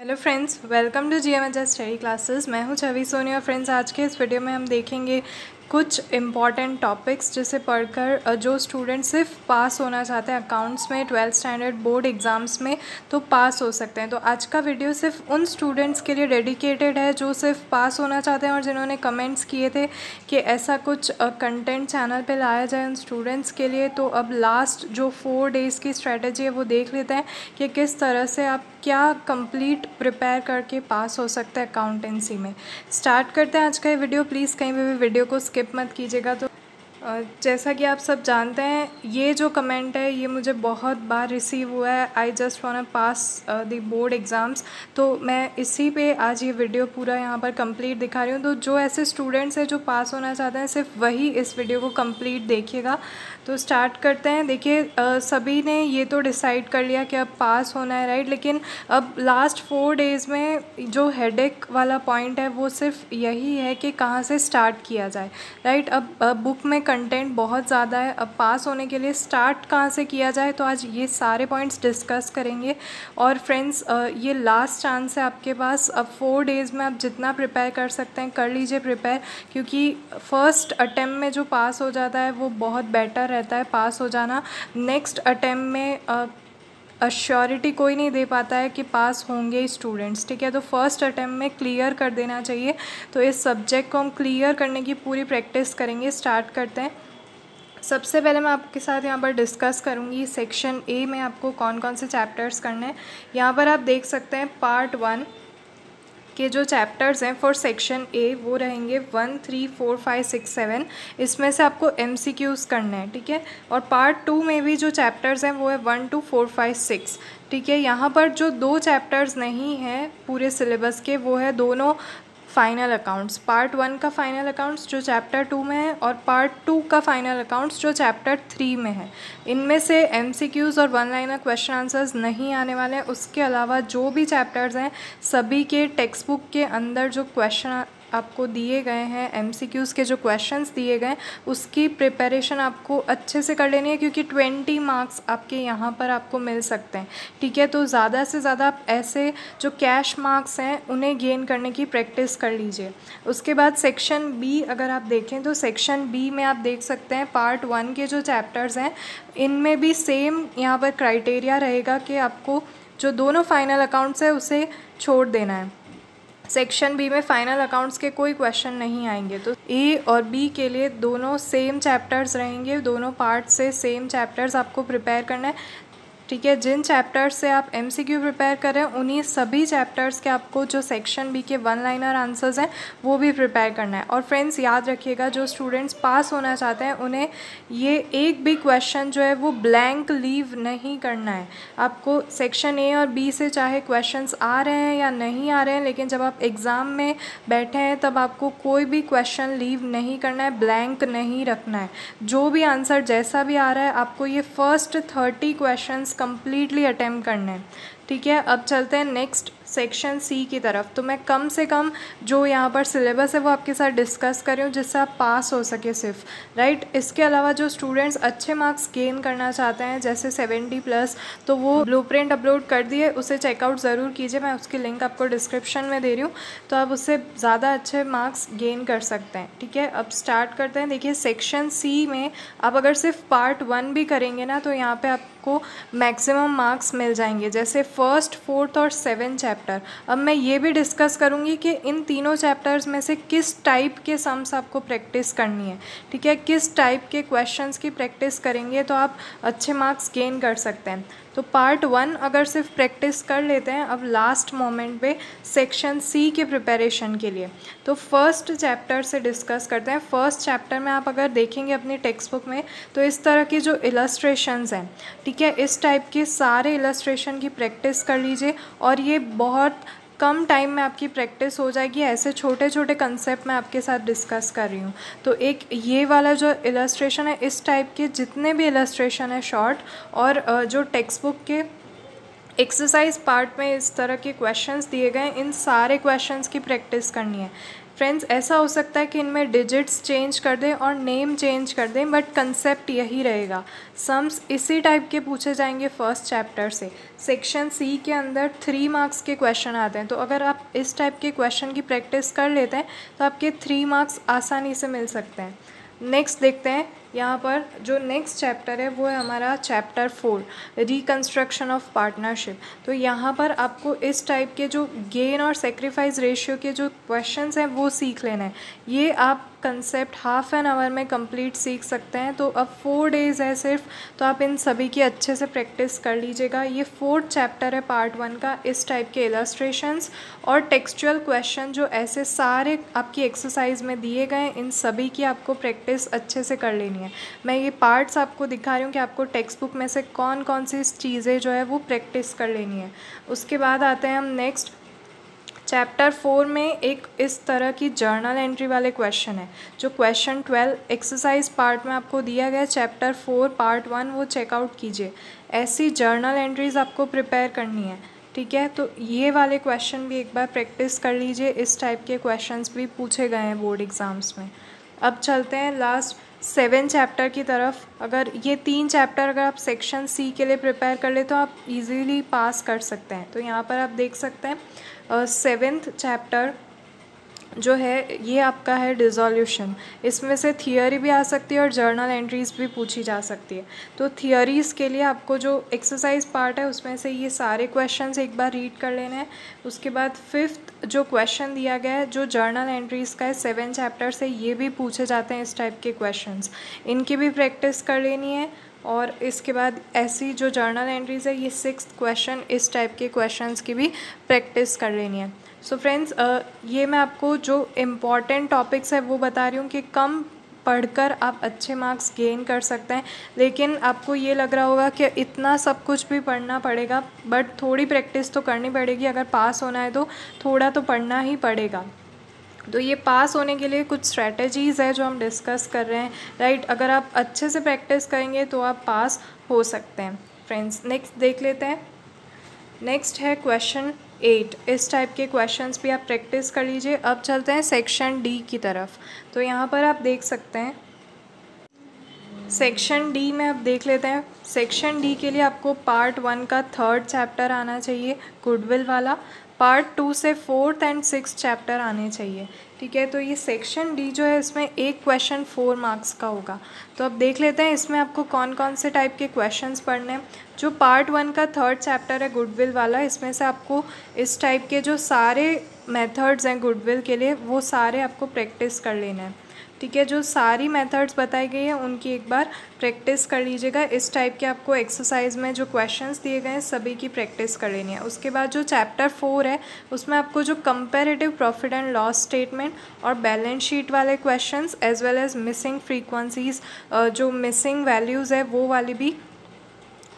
Hello friends, welcome to GMHS study classes. मैं हूं छवि सोनी और फ्रेंड्स आज के इस वीडियो में हम देखेंगे कुछ इम्पॉर्टेंट टॉपिक्स जिसे पढ़कर जो स्टूडेंट सिर्फ पास होना चाहते हैं अकाउंट्स में 12th स्टैंडर्ड बोर्ड एग्ज़ाम्स में तो पास हो सकते हैं। तो आज का वीडियो सिर्फ उन स्टूडेंट्स के लिए डेडिकेटेड है जो सिर्फ पास होना चाहते हैं और जिन्होंने कमेंट्स किए थे कि ऐसा कुछ कंटेंट चैनल पे लाया जाए उन स्टूडेंट्स के लिए। तो अब लास्ट जो 4 डेज़ की स्ट्रेटजी है वो देख लेते हैं कि किस तरह से आप क्या कंप्लीट प्रिपेयर करके पास हो सकते हैं अकाउंटेंसी में। स्टार्ट करते हैं आज का ये वीडियो। प्लीज़ कहीं भी वीडियो को स्किप मत कीजिएगा। तो जैसा कि आप सब जानते हैं, ये जो कमेंट है ये मुझे बहुत बार रिसीव हुआ है, I just want to pass the board exams. तो मैं इसी पे आज ये वीडियो पूरा यहाँ पर कंप्लीट दिखा रही हूँ। तो जो ऐसे स्टूडेंट्स हैं जो पास होना चाहते हैं सिर्फ वही इस वीडियो को कंप्लीट देखिएगा। तो स्टार्ट करते हैं। देखिए, सभी ने ये तो डिसाइड कर लिया कि अब पास होना है, राइट। लेकिन अब लास्ट 4 डेज़ में जो हेडेक वाला पॉइंट है वो सिर्फ यही है कि कहाँ से स्टार्ट किया जाए, राइट। अब बुक में कंटेंट बहुत ज़्यादा है, अब पास होने के लिए स्टार्ट कहाँ से किया जाए, तो आज ये सारे पॉइंट्स डिस्कस करेंगे। और फ्रेंड्स, ये लास्ट चांस है आपके पास। अब 4 डेज़ में आप जितना प्रिपेयर कर सकते हैं कर लीजिए प्रिपेयर, क्योंकि फर्स्ट अटेम्प्ट में जो पास हो जाता है वो बहुत बेटर रहता है पास हो जाना। नेक्स्ट अटेम्प्ट में अश्योरिटी कोई नहीं दे पाता है कि पास होंगे स्टूडेंट्स, ठीक है। तो फर्स्ट अटेम्प्ट में क्लियर कर देना चाहिए। तो इस सब्जेक्ट को हम क्लियर करने की पूरी प्रैक्टिस करेंगे। स्टार्ट करते हैं। सबसे पहले मैं आपके साथ यहाँ पर डिस्कस करूँगी सेक्शन ए में आपको कौन कौन से चैप्टर्स करने हैं। यहाँ पर आप देख सकते हैं पार्ट 1 के जो चैप्टर्स हैं फॉर सेक्शन ए वो रहेंगे 1, 3, 4, 5, 6, 7। इसमें से आपको MCQs करने हैं, ठीक है। और पार्ट 2 में भी जो चैप्टर्स हैं वो है 1, 2, 4, 5, 6, ठीक है। यहाँ पर जो 2 चैप्टर्स नहीं हैं पूरे सिलेबस के वो है दोनों फाइनल अकाउंट्स। पार्ट 1 का फाइनल अकाउंट्स जो चैप्टर 2 में है और पार्ट 2 का फाइनल अकाउंट्स जो चैप्टर 3 में है। इनमें से MCQs और 1 लाइनर क्वेश्चन आंसर्स नहीं आने वाले हैं। उसके अलावा जो भी चैप्टर्स हैं सभी के टेक्स्ट बुक के अंदर जो क्वेश्चन आपको दिए गए हैं, MCQs के जो क्वेश्चंस दिए गए हैं उसकी प्रिपरेशन आपको अच्छे से कर लेनी है, क्योंकि 20 मार्क्स आपके यहाँ पर आपको मिल सकते हैं, ठीक है। तो ज़्यादा से ज़्यादा आप ऐसे जो कैश मार्क्स हैं उन्हें गेन करने की प्रैक्टिस कर लीजिए। उसके बाद सेक्शन बी अगर आप देखें तो सेक्शन बी में आप देख सकते हैं पार्ट 1 के जो चैप्टर्स हैं इनमें भी सेम यहाँ पर क्राइटेरिया रहेगा कि आपको जो दोनों फाइनल अकाउंट्स है उसे छोड़ देना है। सेक्शन बी में फाइनल अकाउंट्स के कोई क्वेश्चन नहीं आएंगे। तो ए और बी के लिए दोनों सेम चैप्टर्स रहेंगे, दोनों पार्ट से सेम चैप्टर्स आपको प्रिपेयर करना है, ठीक है। जिन चैप्टर्स से आप MCQ प्रिपेयर कर रहे हैं उन्हीं सभी चैप्टर्स के आपको जो सेक्शन बी के 1 लाइनर आंसर्स हैं वो भी प्रिपेयर करना है। और फ्रेंड्स याद रखिएगा, जो स्टूडेंट्स पास होना चाहते हैं उन्हें ये एक भी क्वेश्चन जो है वो ब्लैंक लीव नहीं करना है। आपको सेक्शन ए और बी से चाहे क्वेश्चंस आ रहे हैं या नहीं आ रहे हैं, लेकिन जब आप एग्ज़ाम में बैठे हैं तब आपको कोई भी क्वेश्चन लीव नहीं करना है, ब्लैंक नहीं रखना है। जो भी आंसर जैसा भी आ रहा है आपको ये फर्स्ट 30 क्वेश्चंस कंप्लीटली अटेम्प्ट करने हैं, ठीक है। अब चलते हैं नेक्स्ट सेक्शन सी की तरफ। तो मैं कम से कम जो यहाँ पर सिलेबस है वो आपके साथ डिस्कस कर रही हूँ जिससे आप पास हो सके सिर्फ, राइट। इसके अलावा जो स्टूडेंट्स अच्छे मार्क्स गेन करना चाहते हैं जैसे 70+, तो वो ब्लूप्रिंट अपलोड कर दिए, उसे चेकआउट ज़रूर कीजिए। मैं उसकी लिंक आपको डिस्क्रिप्शन में दे रही हूँ, तो आप उससे ज़्यादा अच्छे मार्क्स गेन कर सकते हैं, ठीक है। अब स्टार्ट करते हैं। देखिए, सेक्शन सी में आप अगर सिर्फ पार्ट 1 भी करेंगे ना तो यहाँ पर आपको मैक्सिमम मार्क्स मिल जाएंगे, जैसे फर्स्ट, 4th और 7th चैप्टर। अब मैं ये भी डिस्कस करूँगी कि इन तीनों चैप्टर्स में से किस टाइप के सम्स आपको प्रैक्टिस करनी है, ठीक है। किस टाइप के क्वेश्चंस की प्रैक्टिस करेंगे तो आप अच्छे मार्क्स गेन कर सकते हैं। तो पार्ट 1 अगर सिर्फ प्रैक्टिस कर लेते हैं अब लास्ट मोमेंट पे सेक्शन सी के प्रिपरेशन के लिए, तो फर्स्ट चैप्टर से डिस्कस करते हैं। फर्स्ट चैप्टर में आप अगर देखेंगे अपनी टेक्स्ट बुक में तो इस तरह की जो इलस्ट्रेशंस हैं, ठीक है, इस टाइप के सारे इलस्ट्रेशन की प्रैक्टिस कर लीजिए और ये बहुत कम टाइम में आपकी प्रैक्टिस हो जाएगी। ऐसे छोटे छोटे कंसेप्ट मैं आपके साथ डिस्कस कर रही हूँ। तो एक ये वाला जो इलस्ट्रेशन है, इस टाइप के जितने भी इलस्ट्रेशन है शॉर्ट और जो टेक्स्ट बुक के एक्सरसाइज पार्ट में इस तरह के क्वेश्चंस दिए गए, इन सारे क्वेश्चंस की प्रैक्टिस करनी है फ्रेंड्स। ऐसा हो सकता है कि इनमें डिजिट्स चेंज कर दें और नेम चेंज कर दें, बट कंसेप्ट यही रहेगा। सम्स इसी टाइप के पूछे जाएंगे फर्स्ट चैप्टर से। सेक्शन सी के अंदर 3 मार्क्स के क्वेश्चन आते हैं, तो अगर आप इस टाइप के क्वेश्चन की प्रैक्टिस कर लेते हैं तो आपके 3 मार्क्स आसानी से मिल सकते हैं। नेक्स्ट देखते हैं, यहाँ पर जो नेक्स्ट चैप्टर है वो है हमारा चैप्टर 4, रिकन्स्ट्रक्शन ऑफ पार्टनरशिप। तो यहाँ पर आपको इस टाइप के जो गेन और सेक्रीफाइस रेशियो के जो क्वेश्चंस हैं वो सीख लेना है। ये आप कंसेप्ट हाफ एन आवर में कंप्लीट सीख सकते हैं। तो अब 4 डेज़ है सिर्फ, तो आप इन सभी की अच्छे से प्रैक्टिस कर लीजिएगा। ये 4th चैप्टर है पार्ट 1 का। इस टाइप के इलस्ट्रेशंस और टेक्सचुअल क्वेश्चन जो ऐसे सारे आपकी एक्सरसाइज में दिए गए, इन सभी की आपको प्रैक्टिस अच्छे से कर लेनी है। मैं ये पार्ट्स आपको दिखा रही हूँ कि आपको टेक्स्ट बुक में से कौन कौन सी चीज़ें जो है वो प्रैक्टिस कर लेनी है। उसके बाद आते हैं हम नेक्स्ट चैप्टर 4 में। एक इस तरह की जर्नल एंट्री वाले क्वेश्चन है, जो क्वेश्चन 12 एक्सरसाइज पार्ट में आपको दिया गया चैप्टर 4 पार्ट 1, वो चेकआउट कीजिए। ऐसी जर्नल एंट्रीज़ आपको प्रिपेयर करनी है, ठीक है। तो ये वाले क्वेश्चन भी एक बार प्रैक्टिस कर लीजिए। इस टाइप के क्वेश्चंस भी पूछे गए हैं बोर्ड एग्ज़ाम्स में। अब चलते हैं लास्ट 7 चैप्टर की तरफ। अगर ये 3 चैप्टर अगर आप सेक्शन सी के लिए प्रिपेयर कर ले तो आप इजीली पास कर सकते हैं। तो यहाँ पर आप देख सकते हैं 7th चैप्टर जो है ये आपका है डिज़ोल्यूशन। इसमें से थियोरी भी आ सकती है और जर्नल एंट्रीज़ भी पूछी जा सकती है। तो थियोरीज़ के लिए आपको जो एक्सरसाइज पार्ट है उसमें से ये सारे क्वेश्चंस एक बार रीड कर लेने हैं। उसके बाद 5th जो क्वेश्चन दिया गया है जो जर्नल एंट्रीज़ का है 7 चैप्टर से, ये भी पूछे जाते हैं इस टाइप के क्वेश्चंस, इनकी भी प्रैक्टिस कर लेनी है। और इसके बाद ऐसी जो जर्नल एंट्रीज़ है ये 6th क्वेश्चन, इस टाइप के क्वेश्चंस की भी प्रैक्टिस कर लेनी है। सो फ्रेंड्स, ये मैं आपको जो इम्पॉर्टेंट टॉपिक्स है वो बता रही हूँ कि कम पढ़कर आप अच्छे मार्क्स गेन कर सकते हैं। लेकिन आपको ये लग रहा होगा कि इतना सब कुछ भी पढ़ना पड़ेगा, बट थोड़ी प्रैक्टिस तो करनी पड़ेगी। अगर पास होना है तो थोड़ा तो पढ़ना ही पड़ेगा। तो ये पास होने के लिए कुछ स्ट्रैटेजीज़ है जो हम डिस्कस कर रहे हैं, राइट। अगर आप अच्छे से प्रैक्टिस करेंगे तो आप पास हो सकते हैं फ्रेंड्स। नेक्स्ट देख लेते हैं। नेक्स्ट है क्वेश्चन 8। इस टाइप के क्वेश्चंस भी आप प्रैक्टिस कर लीजिए। अब चलते हैं सेक्शन डी की तरफ। तो यहाँ पर आप देख सकते हैं सेक्शन डी में आप देख लेते हैं। सेक्शन डी के लिए आपको पार्ट 1 का 3rd चैप्टर आना चाहिए, गुडविल वाला। पार्ट 2 से 4th एंड 6th चैप्टर आने चाहिए, ठीक है। तो ये सेक्शन डी जो है इसमें एक क्वेश्चन 4 मार्क्स का होगा। तो अब देख लेते हैं इसमें आपको कौन कौन से टाइप के क्वेश्चंस पढ़ने हैं। जो पार्ट 1 का 3rd चैप्टर है गुडविल वाला, इसमें से आपको इस टाइप के जो सारे मेथड्स हैं गुडविल के लिए वो सारे आपको प्रैक्टिस कर लेना है, ठीक है। जो सारी मेथड्स बताई गई हैं उनकी एक बार प्रैक्टिस कर लीजिएगा। इस टाइप के आपको एक्सरसाइज में जो क्वेश्चंस दिए गए हैं सभी की प्रैक्टिस कर लेनी है। उसके बाद जो चैप्टर 4 है उसमें आपको जो comparative profit and loss statement और बैलेंस शीट वाले questions as well as missing frequencies, जो मिसिंग वैल्यूज़ है वो वाली भी,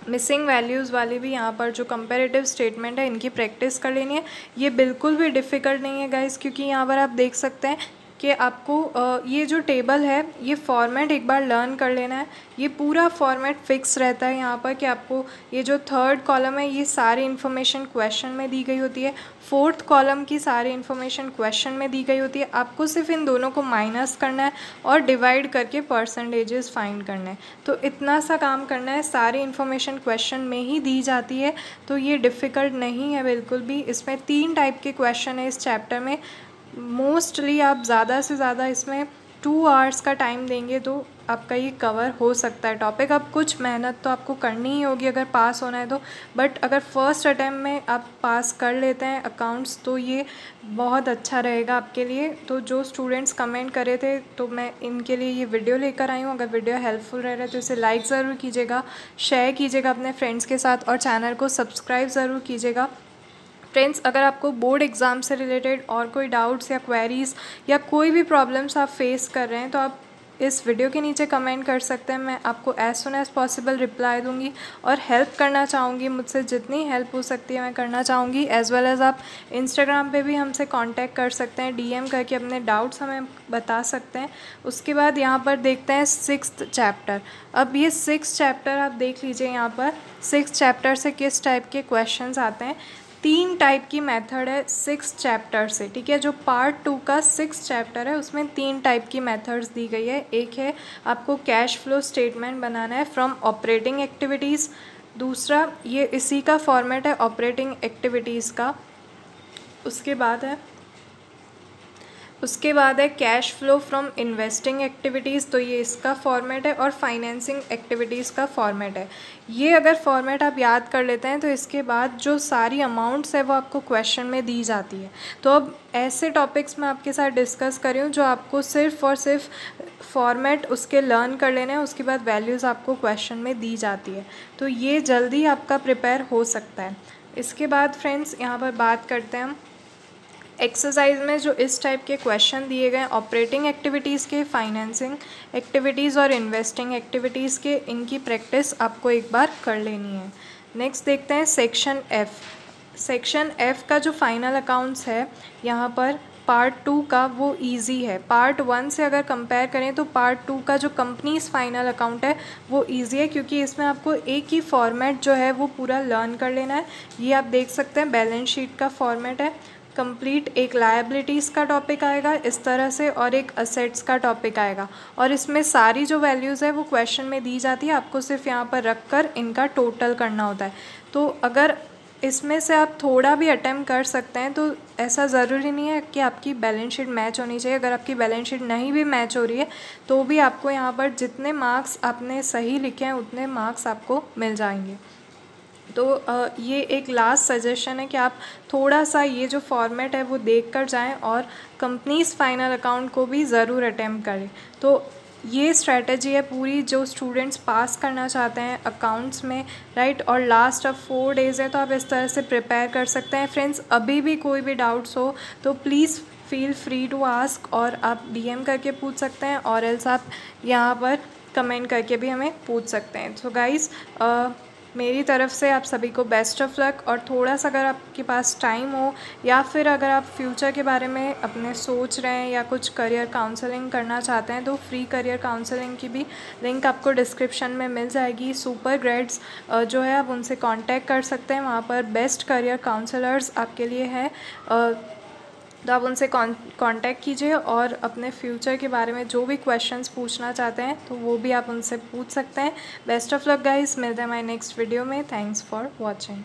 मिसिंग वैल्यूज़ वाली भी यहाँ पर जो कंपैरेटिव स्टेटमेंट है इनकी प्रैक्टिस कर लेनी है। ये बिल्कुल भी डिफ़िकल्ट नहीं है गाइस, क्योंकि यहाँ पर आप देख सकते हैं कि आपको ये जो टेबल है ये फॉर्मेट एक बार लर्न कर लेना है। ये पूरा फॉर्मेट फिक्स रहता है यहाँ पर कि आपको ये जो 3rd कॉलम है ये सारी इन्फॉर्मेशन क्वेश्चन में दी गई होती है, 4th कॉलम की सारी इन्फॉर्मेशन क्वेश्चन में दी गई होती है। आपको सिर्फ इन दोनों को माइनस करना है और डिवाइड करके परसेंटेजेस फाइंड करना है। तो इतना सा काम करना है, सारी इन्फॉर्मेशन क्वेश्चन में ही दी जाती है। तो ये डिफ़िकल्ट नहीं है बिल्कुल भी। इसमें 3 टाइप के क्वेश्चन है इस चैप्टर में। मोस्टली आप ज़्यादा से ज़्यादा इसमें 2 आवर्स का टाइम देंगे तो आपका ये कवर हो सकता है टॉपिक। अब कुछ मेहनत तो आपको करनी ही होगी अगर पास होना है तो, बट अगर फर्स्ट अटैम्प्ट में आप पास कर लेते हैं अकाउंट्स तो ये बहुत अच्छा रहेगा आपके लिए। तो जो स्टूडेंट्स कमेंट करे थे तो मैं इनके लिए ये वीडियो लेकर आई हूँ। अगर वीडियो हेल्पफुल रह रहा है तो इसे लाइक ज़रूर कीजिएगा, शेयर कीजिएगा अपने फ्रेंड्स के साथ और चैनल को सब्सक्राइब ज़रूर कीजिएगा। फ्रेंड्स, अगर आपको बोर्ड एग्ज़ाम से रिलेटेड और कोई डाउट्स या क्वेरीज़ या कोई भी प्रॉब्लम्स आप फेस कर रहे हैं तो आप इस वीडियो के नीचे कमेंट कर सकते हैं, मैं आपको as soon as possible reply दूंगी और हेल्प करना चाहूँगी, मुझसे जितनी हेल्प हो सकती है मैं करना चाहूँगी। एज़ वेल एज़ आप इंस्टाग्राम पे भी हमसे कांटेक्ट कर सकते हैं, डीएम करके अपने डाउट्स हमें बता सकते हैं। उसके बाद यहाँ पर देखते हैं 6th चैप्टर। अब ये 6th चैप्टर आप देख लीजिए, यहाँ पर 6th चैप्टर से किस टाइप के क्वेश्चंस आते हैं। 3 टाइप की मेथड है 6th चैप्टर से, ठीक है। जो पार्ट 2 का 6th चैप्टर है उसमें 3 टाइप की मेथड्स दी गई है। एक है आपको कैश फ्लो स्टेटमेंट बनाना है फ्रॉम ऑपरेटिंग एक्टिविटीज़। दूसरा ये इसी का फॉर्मेट है ऑपरेटिंग एक्टिविटीज़ का। उसके बाद है cash flow from investing activities, तो ये इसका फॉर्मेट है। और फाइनेंसिंग एक्टिविटीज़ का फॉर्मेट है। ये अगर फॉर्मेट आप याद कर लेते हैं तो इसके बाद जो सारी अमाउंट्स है वो आपको क्वेश्चन में दी जाती है। तो अब ऐसे टॉपिक्स मैं आपके साथ डिस्कस कर रही हूँ जो आपको सिर्फ़ और सिर्फ फॉर्मेट उसके लर्न कर लेने हैं, उसके बाद वैल्यूज़ आपको क्वेश्चन में दी जाती है। तो ये जल्दी आपका प्रिपेयर हो सकता है। इसके बाद फ्रेंड्स यहाँ पर बात करते हैं हम एक्सरसाइज में जो इस टाइप के क्वेश्चन दिए गए ऑपरेटिंग एक्टिविटीज़ के, फाइनेंसिंग एक्टिविटीज़ और इन्वेस्टिंग एक्टिविटीज़ के, इनकी प्रैक्टिस आपको एक बार कर लेनी है। नेक्स्ट देखते हैं सेक्शन एफ़। सेक्शन एफ़ का जो फाइनल अकाउंट्स है यहाँ पर पार्ट 2 का वो इजी है। पार्ट 1 से अगर कंपेयर करें तो पार्ट 2 का जो कंपनीज फाइनल अकाउंट है वो इजी है, क्योंकि इसमें आपको एक ही फॉर्मेट जो है वो पूरा लर्न कर लेना है। ये आप देख सकते हैं बैलेंस शीट का फॉर्मेट है कंप्लीट। एक लायबिलिटीज़ का टॉपिक आएगा इस तरह से और एक असेट्स का टॉपिक आएगा, और इसमें सारी जो वैल्यूज़ है वो क्वेश्चन में दी जाती है। आपको सिर्फ यहाँ पर रख कर इनका टोटल करना होता है। तो अगर इसमें से आप थोड़ा भी अटेम्प्ट कर सकते हैं तो ऐसा ज़रूरी नहीं है कि आपकी बैलेंस शीट मैच होनी चाहिए। अगर आपकी बैलेंस शीट नहीं भी मैच हो रही है तो भी आपको यहाँ पर जितने मार्क्स आपने सही लिखे हैं उतने मार्क्स आपको मिल जाएंगे। तो ये एक लास्ट सजेशन है कि आप थोड़ा सा ये जो फॉर्मेट है वो देख कर जाएँ और कंपनीज फाइनल अकाउंट को भी ज़रूर अटेम्प्ट करें। तो ये स्ट्रैटेजी है पूरी जो स्टूडेंट्स पास करना चाहते हैं अकाउंट्स में, राइट। और लास्ट अब 4 डेज़ है तो आप इस तरह से प्रिपेयर कर सकते हैं। फ्रेंड्स अभी भी कोई भी डाउट्स हो तो please feel free to ask, और आप डीएम करके पूछ सकते हैं और एल्स आप यहाँ पर कमेंट करके भी हमें पूछ सकते हैं। सो गाइज़ मेरी तरफ से आप सभी को बेस्ट ऑफ लक। और थोड़ा सा अगर आपके पास टाइम हो या फिर अगर आप फ्यूचर के बारे में अपने सोच रहे हैं या कुछ करियर काउंसलिंग करना चाहते हैं तो फ्री करियर काउंसलिंग की भी लिंक आपको डिस्क्रिप्शन में मिल जाएगी। सुपर ग्रेड्स जो है आप उनसे कांटेक्ट कर सकते हैं, वहाँ पर बेस्ट करियर काउंसलर्स आपके लिए है। तो आप उनसे कांटेक्ट कीजिए और अपने फ्यूचर के बारे में जो भी क्वेश्चंस पूछना चाहते हैं तो वो भी आप उनसे पूछ सकते हैं। बेस्ट ऑफ लक गाइस, मिलते हैं हमारे नेक्स्ट वीडियो में। Thanks for watching.